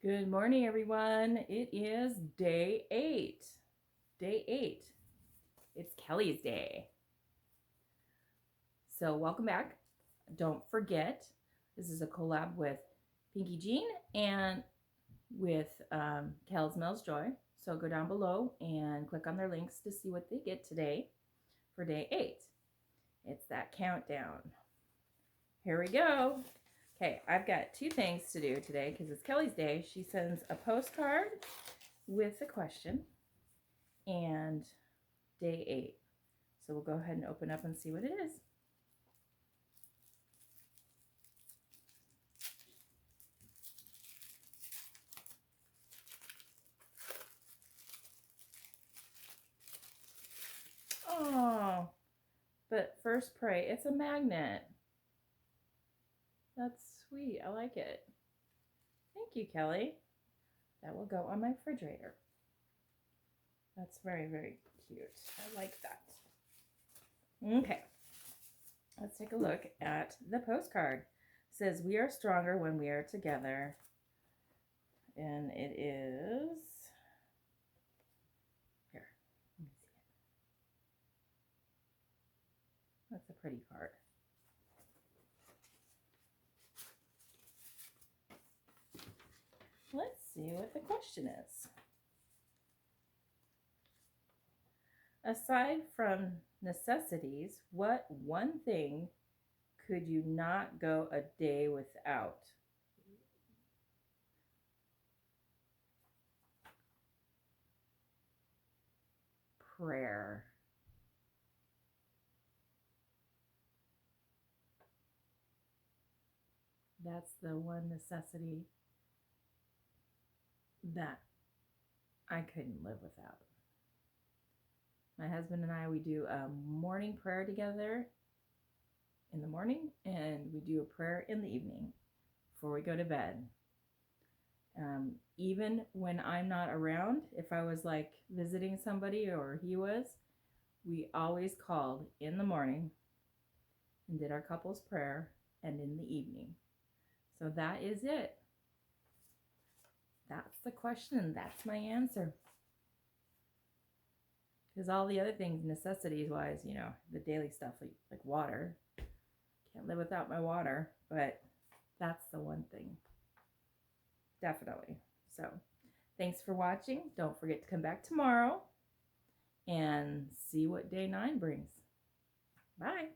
Good morning, everyone. It is day 8. Day 8. It's Kelly's day. So welcome back. Don't forget, this is a collab with Pinkee Jean and with Kel's Mel's Joy. So go down below and click on their links to see what they get today for day 8. It's that countdown. Here we go. Okay, I've got 2 things to do today because it's Kelly's day. She sends a postcard with a question and day 8. So we'll go ahead and open up and see what it is. Oh, but first pray. It's a magnet. That's sweet. I like it. Thank you, Kelly. That will go on my refrigerator. That's very, very cute. I like that. Okay. Let's take a look at the postcard. It says, "We are stronger when we are together." And it is... Here, let me see it. That's a pretty card. Let's see what the question is. Aside from necessities, what one thing could you not go a day without? Prayer. That's the one necessity that I couldn't live without. My husband and I, we do a morning prayer together in the morning, and we do a prayer in the evening before we go to bed. Even when I'm not around, if I was like visiting somebody or he was, we always called in the morning and did our couple's prayer, and in the evening. So that is it. That's the question. That's my answer. Because all the other things, necessities wise, you know, the daily stuff like water. Can't live without my water, but that's the one thing. Definitely. So thanks for watching. Don't forget to come back tomorrow and see what day 9 brings. Bye.